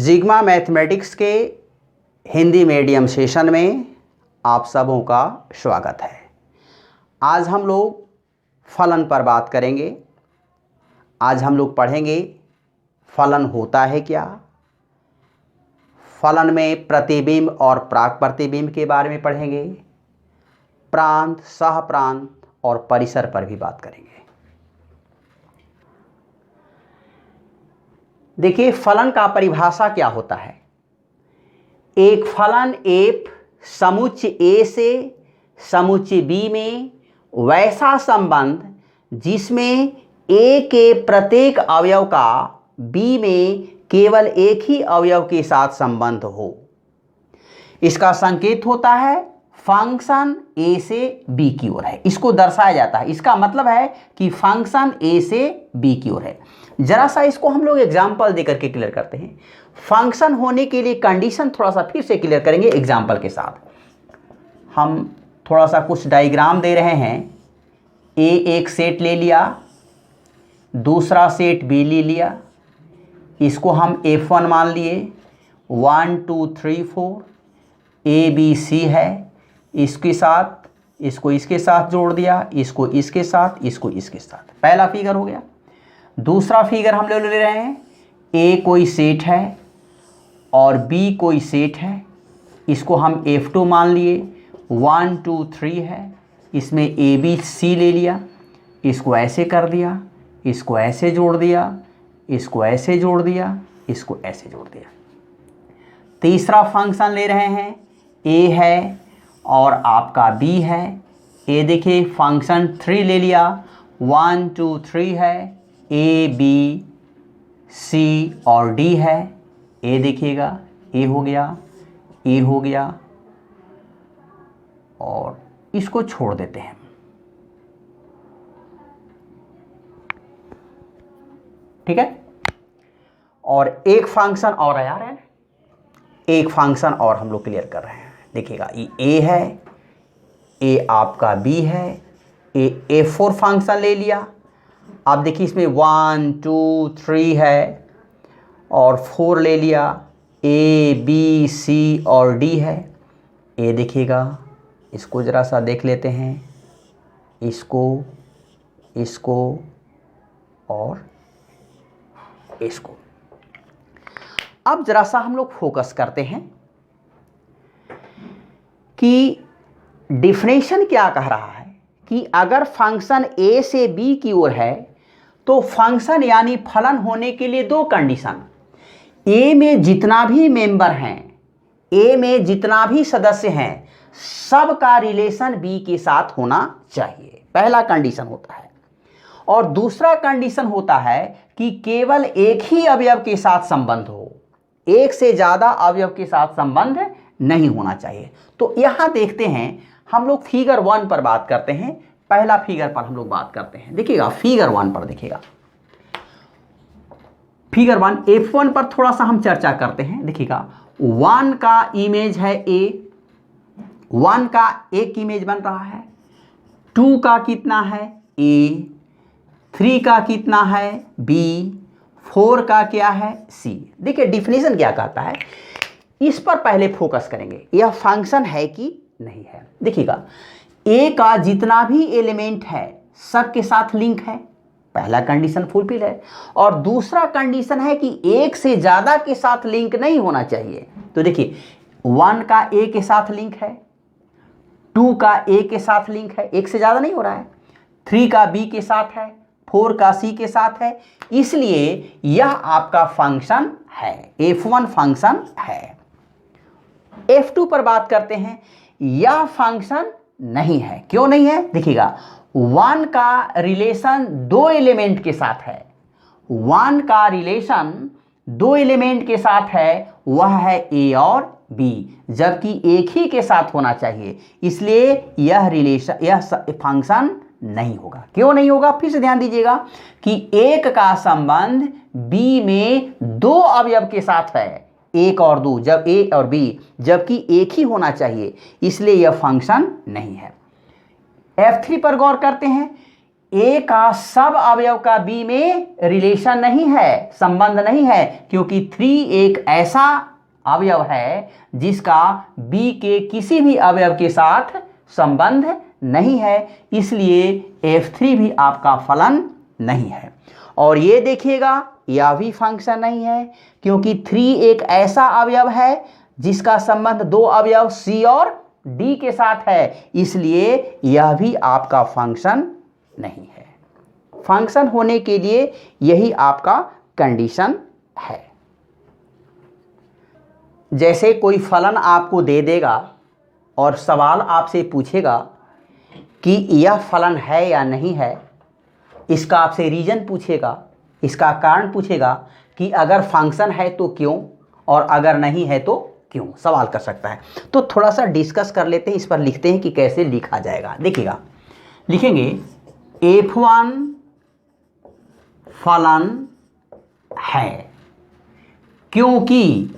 जिग्मा mathematics के Hindi medium session में आप सबों का स्वागत है। आज हम लोग फलन पर बात करेंगे। आज हम लोग पढ़ेंगे फलन होता है क्या, फलन में प्रतिबिंब और प्राक प्रतिबिंब के बारे में पढ़ेंगे, प्रांत, सह प्रांत और परिसर पर भी बात करेंगे। देखिए, फलन का परिभाषा क्या होता है। एक फलन एफ समुच्चय ए से समुच्चय बी में वैसा संबंध जिसमें ए के प्रत्येक अवयव का बी में केवल एक ही अवयव के साथ संबंध हो। इसका संकेत होता है फंक्शन ए से बी की ओर है। इसको दर्शाया जाता है। इसका मतलब है कि फंक्शन ए से बी की ओर है। जरा सा इसको हम लोग एग्जाम्पल देकर के क्लियर करते हैं। फंक्शन होने के लिए कंडीशन थोड़ा सा फिर से क्लियर करेंगे एग्जाम्पल के साथ। हम थोड़ा सा कुछ डायग्राम दे रहे हैं। ए एक सेट ले लिया, दूसरा सेट बी ले लिया, इसको हम F1 मान लिए। 1 2 3 4 ए बी सी है। इसके साथ इसको इसके साथ जोड़ दिया, इसको इसके साथ, इसको इसके साथ। पहला फिगर हो गया। दूसरा फिगर हम लोग ले रहे हैं, ए कोई सेट है और बी कोई सेट है। इसको हम F2 मान लिए। 1 2 3 है, इसमें ए बी सी ले लिया, इसको ऐसे कर दिया, इसको ऐसे जोड़ दिया, इसको ऐसे जोड़ दिया, इसको ऐसे जोड़ दिया। तीसरा फंक्शन ले रहे हैं, ए है और आपका बी है। ए देखिए फंक्शन 3 ले लिया। 1 2 3 है, ए बी सी और डी है। ए देखिएगा, ए हो गया, ए हो गया और इसको छोड़ देते हैं। ठीक है। और एक फंक्शन और है यार, एक फंक्शन और हम लोग क्लियर कर रहे हैं। देखिएगा, ये ए है, ए आपका बी है, ए F4 फंक्शन ले लिया। आप देखिए इसमें 1 2 3 है और 4 ले लिया। ए बी सी और डी है। ए देखिएगा, इसको ज़रा सा देख लेते हैं, इसको, इसको और इसको। अब ज़रा सा हम लोग फोकस करते हैं कि डिफिनेशन क्या कह रहा है कि अगर फंक्शन ए से बी की ओर है तो फंक्शन यानी फलन होने के लिए दो कंडीशन, ए में जितना भी मेंबर हैं, ए में जितना भी सदस्य हैं, सब का रिलेशन बी के साथ होना चाहिए। पहला कंडीशन होता है। और दूसरा कंडीशन होता है कि केवल एक ही अवयव के साथ संबंध हो, एक से ज़्यादा अवयव के साथ संबंध नहीं होना चाहिए। तो यहाँ देखते हैं, हम लोग फिगर 1 पर बात करते हैं। पहला फिगर पर हम लोग बात करते हैं। देखिएगा फिगर 1 पर, देखिएगा फिगर 1 F1 पर थोड़ा सा हम चर्चा करते हैं। देखिएगा 1 का इमेज है ए, 1 का एक इमेज बन रहा है। 2 का कितना है ए, 3 का कितना है बी, 4 का क्या है सी। देखिए डिफिनेशन क्या कहता है, इस पर पहले फोकस करेंगे। यह फंक्शन है कि नहीं है। देखिएगा, ए का जितना भी एलिमेंट है सबके साथ लिंक है, पहला कंडीशन फुलफिल है। और दूसरा कंडीशन है कि एक से ज़्यादा के साथ लिंक नहीं होना चाहिए। तो देखिए 1 का ए के साथ लिंक है, 2 का ए के साथ लिंक है, एक से ज़्यादा नहीं हो रहा है। 3 का बी के साथ है, 4 का सी के साथ है, इसलिए यह आपका फंक्शन है, F1 फंक्शन है। F2 पर बात करते हैं। यह फंक्शन नहीं है। क्यों नहीं है? देखिएगा 1 का रिलेशन दो एलिमेंट के साथ है। 1 का रिलेशन दो एलिमेंट के साथ है, वह है ए और बी, जबकि एक ही के साथ होना चाहिए। इसलिए यह रिलेशन, यह फंक्शन नहीं होगा। क्यों नहीं होगा? फिर से ध्यान दीजिएगा कि एक का संबंध बी में दो अवयव के साथ है, एक और दो, जब ए और बी, जबकि एक ही होना चाहिए, इसलिए यह फंक्शन नहीं है। F3 पर गौर करते हैं। ए का सब अवयव का बी में रिलेशन नहीं है, संबंध नहीं है, क्योंकि 3 एक ऐसा अवयव है जिसका बी के किसी भी अवयव के साथ संबंध नहीं है, इसलिए F3 भी आपका फलन नहीं है। और ये देखिएगा यह भी फंक्शन नहीं है, क्योंकि 3 एक ऐसा अवयव है जिसका संबंध 2 अवयव C और D के साथ है, इसलिए यह भी आपका फंक्शन नहीं है। फंक्शन होने के लिए यही आपका कंडीशन है। जैसे कोई फलन आपको दे देगा और सवाल आपसे पूछेगा कि यह फलन है या नहीं है, इसका आपसे रीजन पूछेगा, इसका कारण पूछेगा कि अगर फंक्शन है तो क्यों और अगर नहीं है तो क्यों, सवाल कर सकता है। तो थोड़ा सा डिस्कस कर लेते हैं, इस पर लिखते हैं कि कैसे लिखा जाएगा। देखिएगा, लिखेंगे F1 फलन है क्योंकि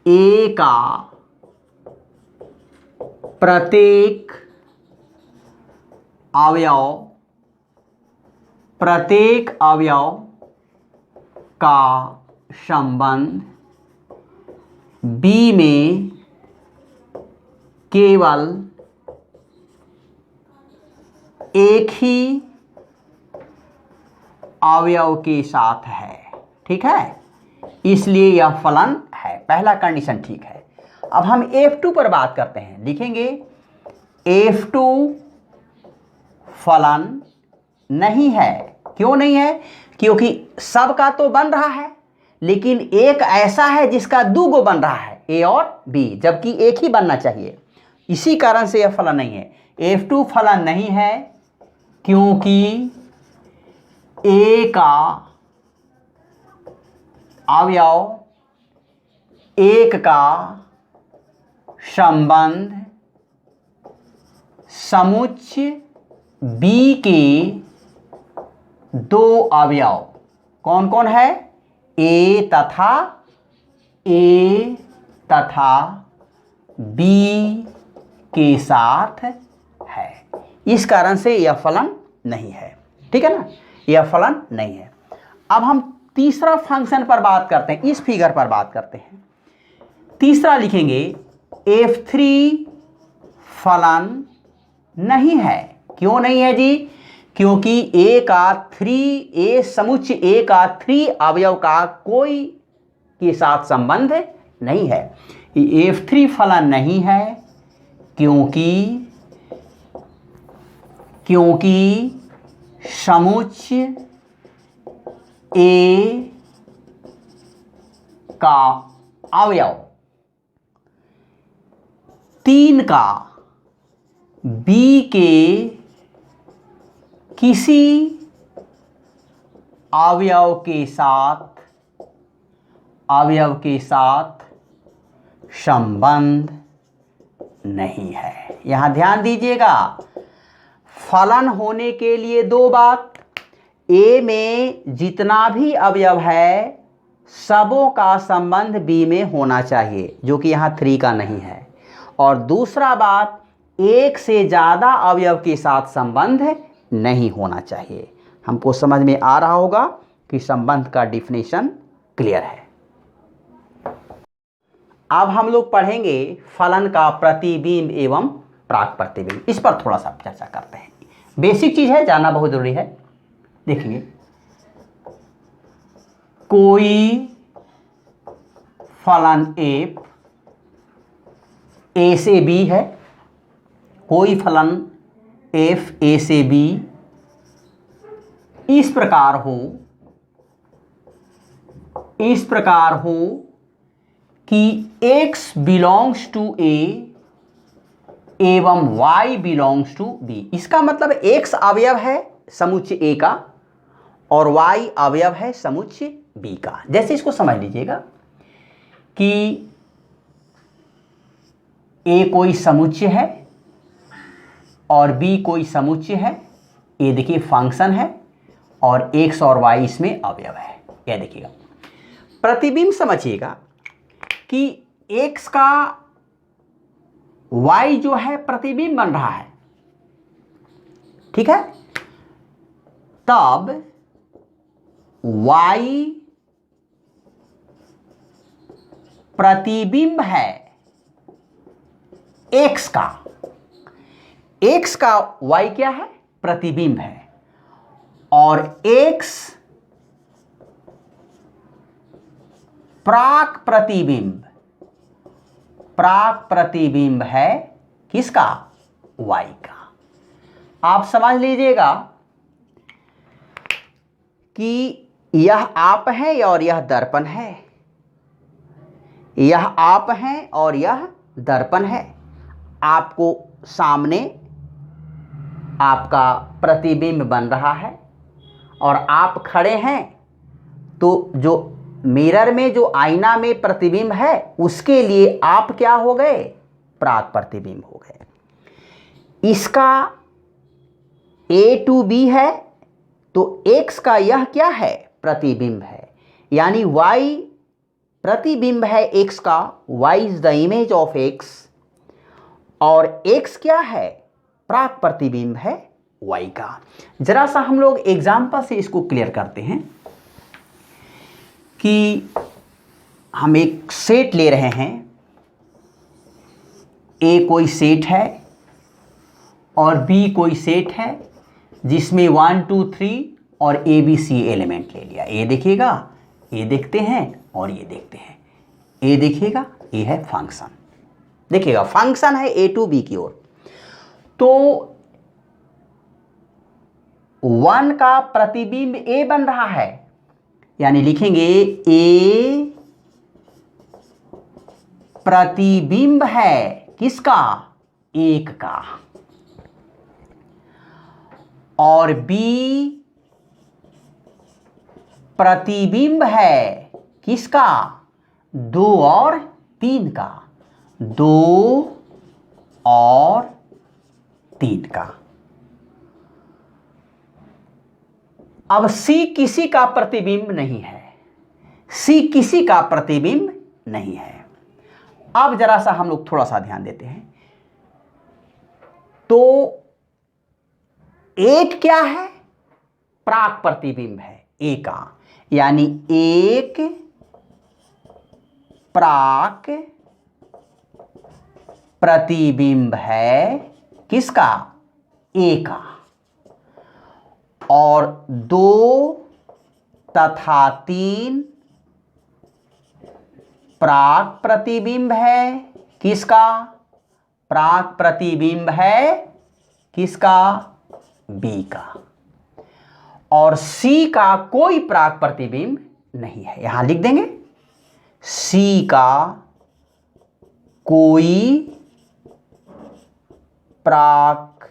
A का प्रत्येक अवयव का संबंध B में केवल एक ही अवयव के साथ है। ठीक है, इसलिए यह फलन है। पहला कंडीशन ठीक है। अब हम F2 पर बात करते हैं। लिखेंगे F2 फलन नहीं है। क्यों नहीं है? क्योंकि सब का तो बन रहा है, लेकिन एक ऐसा है जिसका 2 गो बन रहा है, A और B, जबकि एक ही बनना चाहिए। इसी कारण से यह फलन नहीं है। F2 फलन नहीं है क्योंकि A का अवयव एक का संबंध समुच्चय B के 2 अवयव कौन कौन है? A तथा B के साथ है। इस कारण से यह फलन नहीं है। ठीक है ना, यह फलन नहीं है। अब हम तीसरा फंक्शन पर बात करते हैं, इस फिगर पर बात करते हैं। तीसरा लिखेंगे F3 फलन नहीं है। क्यों नहीं है जी? क्योंकि A समुच्चय A का 3 अवयव का कोई के साथ संबंध नहीं है। F3 फलन नहीं है क्योंकि समुच्चय A का अवयव 3 का B के किसी अवयव के साथ संबंध नहीं है। यहां ध्यान दीजिएगा, फलन होने के लिए 2 बात। A में जितना भी अवयव है सबों का संबंध B में होना चाहिए, जो कि यहाँ 3 का नहीं है। और दूसरा बात, एक से ज़्यादा अवयव के साथ संबंध नहीं होना चाहिए। हमको समझ में आ रहा होगा कि संबंध का डिफिनेशन क्लियर है। अब हम लोग पढ़ेंगे फलन का प्रतिबिंब एवं प्राक प्रतिबिंब। इस पर थोड़ा सा चर्चा करते हैं। बेसिक चीज़ है, जानना बहुत ज़रूरी है। देखिए, कोई फलन F A से B है, कोई फलन F A से B इस प्रकार हो कि X बिलोंग्स टू A एवं Y बिलोंग्स टू B। इसका मतलब X अवयव है समुच्चय A का और Y अवयव है समुच्चय B का। जैसे इसको समझ लीजिएगा कि A कोई समुच्चय है और B कोई समुच्चय है। ये देखिए फंक्शन है और X और Y इसमें अवयव है। यह देखिएगा, प्रतिबिंब समझिएगा कि X का Y जो है प्रतिबिंब बन रहा है, ठीक है। तब y प्रतिबिंब है x का, x का y क्या है? प्रतिबिंब है, और x प्राक प्रतिबिंब है किसका? y का। आप समझ लीजिएगा कि यह आप है और यह दर्पण है, यह आप है और यह दर्पण है। आपको सामने आपका प्रतिबिंब बन रहा है और आप खड़े हैं, तो जो मिरर में जो आईना में प्रतिबिंब है उसके लिए आप क्या हो गए? प्राक प्रतिबिंब हो गए। इसका A to B है तो X का यह क्या है? प्रतिबिंब है, यानी Y प्रतिबिंब है X का, Y is the image of X, और X क्या है? प्राक प्रतिबिंब है Y का। जरा सा हम लोग एग्जाम्पल से इसको क्लियर करते हैं कि हम एक सेट ले रहे हैं, A कोई सेट है और B कोई सेट है जिसमें 1 2 3 और ABC एलिमेंट ले लिया। A देखिएगा, A देखते हैं और ये देखते हैं। A देखिएगा, ये है फंक्शन, देखिएगा फंक्शन है A to B की ओर। तो 1 का प्रतिबिंब A बन रहा है, यानी लिखेंगे A प्रतिबिंब है किसका? 1 का, और B प्रतिबिंब है किसका? 2 और 3 का, 2 और 3 का। अब C किसी का प्रतिबिंब नहीं है, C किसी का प्रतिबिंब नहीं है। अब जरा सा हम लोग थोड़ा सा ध्यान देते हैं, तो 1 क्या है? प्राक प्रतिबिंब है A का, यानी 1 प्राक प्रतिबिंब है किसका? A का, और 2 तथा 3 प्राक प्रतिबिंब है किसका? प्राक प्रतिबिंब है किसका? B का, और C का कोई प्राक प्रतिबिंब नहीं है। यहां लिख देंगे C का कोई प्राक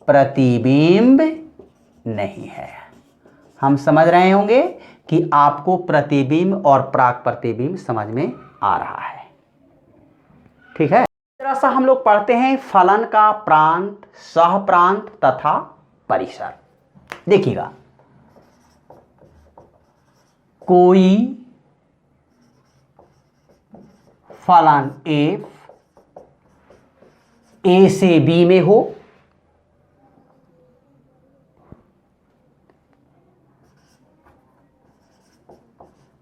प्रतिबिंब नहीं है। हम समझ रहे होंगे कि आपको प्रतिबिंब और प्राक प्रतिबिंब समझ में आ रहा है, ठीक है। जरा सा हम लोग पढ़ते हैं फलन का प्रांत, सहप्रांत तथा परिसर। देखिएगा, कोई फलन f A से B में हो,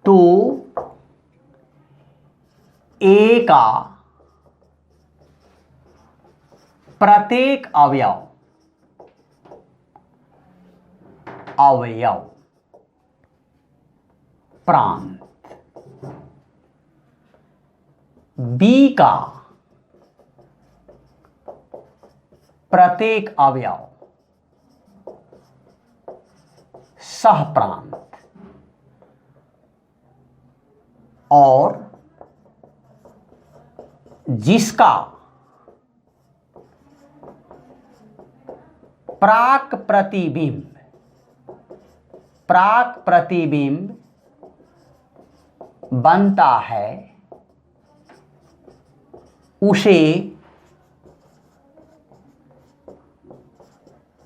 तो A का प्रत्येक अवयव प्रांत, B का प्रत्येक अवयव सहप्रांत, और जिसका प्राक प्रतिबिंब बनता है उसे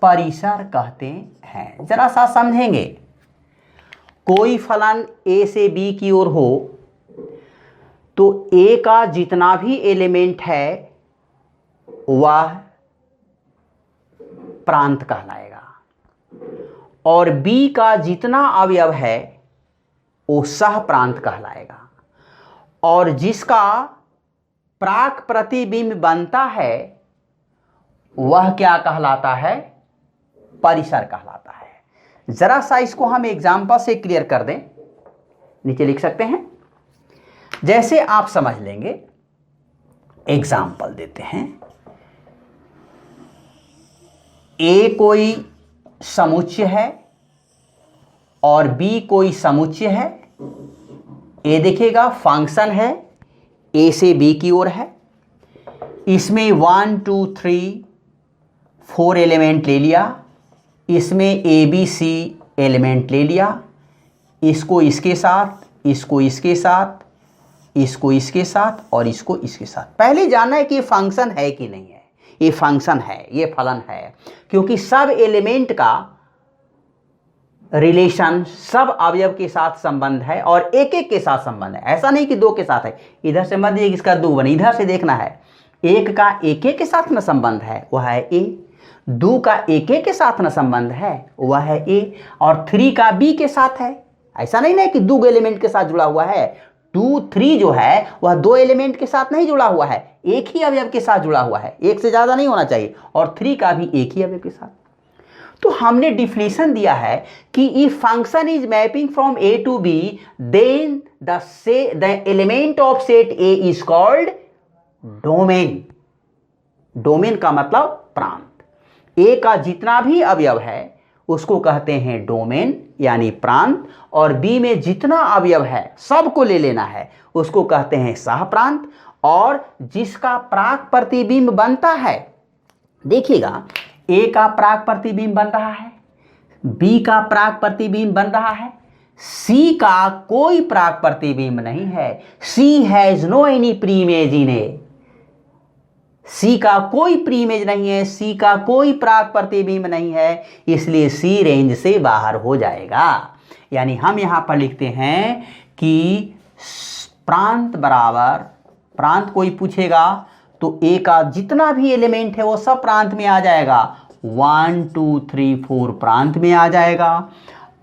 परिसर कहते हैं। जरा सा समझेंगे, कोई फलन A से B की ओर हो तो A का जितना भी एलिमेंट है वह प्रांत कहलाएगा, और बी का जितना अवयव है वो सह प्रांत कहलाएगा, और जिसका प्राक प्रतिबिंब बनता है वह क्या कहलाता है? परिसर कहलाता है। जरा सा इसको हम एग्जाम्पल से क्लियर कर दें, नीचे लिख सकते हैं। जैसे आप समझ लेंगे, एग्जाम्पल देते हैं। ए कोई समुच्चय है और बी कोई समुच्चय है। ए देखिएगा फंक्शन है, ए से बी की ओर है। इसमें 1 2 3 4 एलिमेंट ले लिया, इसमें ए बी सी एलिमेंट ले लिया, इसको इसके साथ, इसको इसके साथ, इसको इसके साथ और इसको इसके साथ। पहले जानना है कि ये फंक्शन है कि नहीं है। ये फंक्शन है, ये फलन है, क्योंकि सब एलिमेंट का रिलेशन सब अवयव के साथ संबंध है और एक एक के साथ संबंध है। ऐसा नहीं कि दो के साथ है, इधर से मत देखिए इसका दो बने, इधर से देखना है। एक का एक एक के साथ न संबंध है, वह है ए। दो का एक एक के साथ न संबंध है, वह है ए। और 3 का बी के साथ है। ऐसा नहीं ना कि दो एलिमेंट के साथ जुड़ा हुआ है। 2 3 जो है वह दो एलिमेंट के साथ नहीं जुड़ा हुआ है, एक ही अवयव के साथ जुड़ा हुआ है, एक से ज़्यादा नहीं होना चाहिए। और 3 का भी एक ही अवयव के साथ। तो हमने डिफिनेशन दिया है कि if function is mapping from A to B, then the element of set A is called domain. Domain का मतलब प्रांत। ए का जितना भी अवयव है उसको कहते हैं डोमेन यानी प्रांत, और बी में जितना अवयव है सबको ले लेना है, उसको कहते हैं सह प्रांत। और जिसका प्राक प्रतिबिंब बनता है, देखिएगा ए का प्राक प्रतिबिंब बन रहा है, बी का प्राक प्रतिबिंब बन रहा है, सी का कोई प्राक प्रतिबिंब नहीं है। सी हैज नो एनी प्रीइमेज इन ए। सी का कोई प्रीइमेज नहीं है, सी का कोई प्राक प्रतिबिंब नहीं है, इसलिए सी रेंज से बाहर हो जाएगा। यानी हम यहां पर लिखते हैं कि प्रांत बराबर, प्रांत कोई पूछेगा तो ए का जितना भी एलिमेंट है वो सब प्रांत में आ जाएगा। 1 2 3 4 प्रांत में आ जाएगा।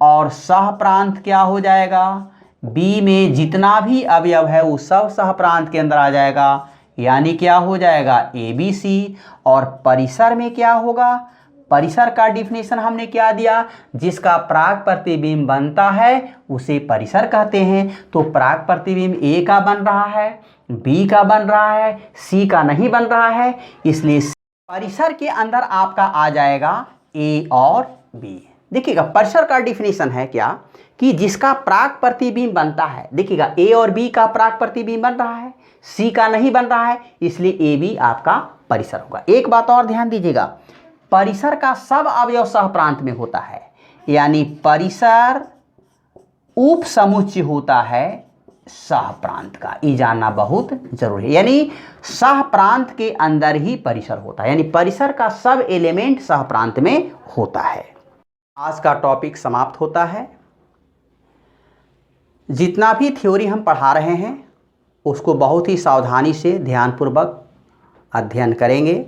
और सह प्रांत क्या हो जाएगा? बी में जितना भी अवयव है वो सब सह प्रांत के अंदर आ जाएगा। यानी क्या हो जाएगा? A B C. और परिसर में क्या होगा? परिसर का डिफिनेशन हमने क्या दिया? जिसका प्राक प्रतिबिंब बनता है उसे परिसर कहते हैं। तो प्राक प्रतिबिंब ए का बन रहा है, बी का बन रहा है, सी का नहीं बन रहा है, इसलिए परिसर के अंदर आपका आ जाएगा ए और बी। देखिएगा परिसर का डिफिनेशन है क्या कि जिसका प्राक प्रतिबिंब बनता है। देखिएगा ए और बी का प्राक प्रतिबिंब बन रहा है, सी का नहीं बन रहा है, इसलिए ए बी आपका परिसर होगा। एक बात और ध्यान दीजिएगा, परिसर का सब अवयव सह प्रांत में होता है, यानी परिसर उप समुच्चय होता है सह प्रांत का। ये जानना बहुत जरूरी है। यानी सह प्रांत के अंदर ही परिसर होता है, यानी परिसर का सब एलिमेंट सह प्रांत में होता है। आज का टॉपिक समाप्त होता है। जितना भी थ्योरी हम पढ़ा रहे हैं उसको बहुत ही सावधानी से ध्यानपूर्वक अध्ययन करेंगे।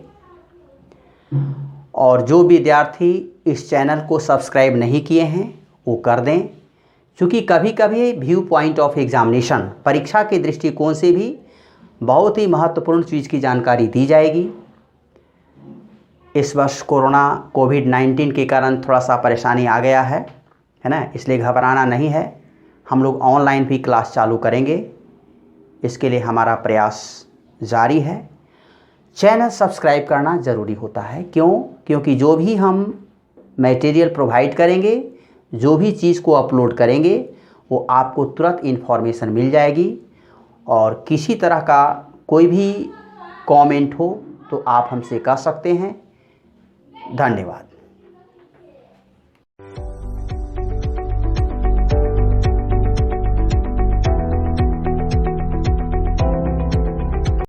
और जो विद्यार्थी इस चैनल को सब्सक्राइब नहीं किए हैं वो कर दें, क्योंकि कभी कभी व्यू पॉइंट ऑफ एग्जामिनेशन, परीक्षा के दृष्टिकोण से भी बहुत ही महत्वपूर्ण चीज़ की जानकारी दी जाएगी। इस वर्ष कोरोना कोविड-19 के कारण थोड़ा सा परेशानी आ गया है ना, इसलिए घबराना नहीं है। हम लोग ऑनलाइन भी क्लास चालू करेंगे, इसके लिए हमारा प्रयास जारी है। चैनल सब्सक्राइब करना ज़रूरी होता है। क्यों? क्योंकि जो भी हम मटेरियल प्रोवाइड करेंगे, जो भी चीज़ को अपलोड करेंगे, वो आपको तुरंत इन्फॉर्मेशन मिल जाएगी। और किसी तरह का कोई भी कमेंट हो तो आप हमसे कह सकते हैं। धन्यवाद।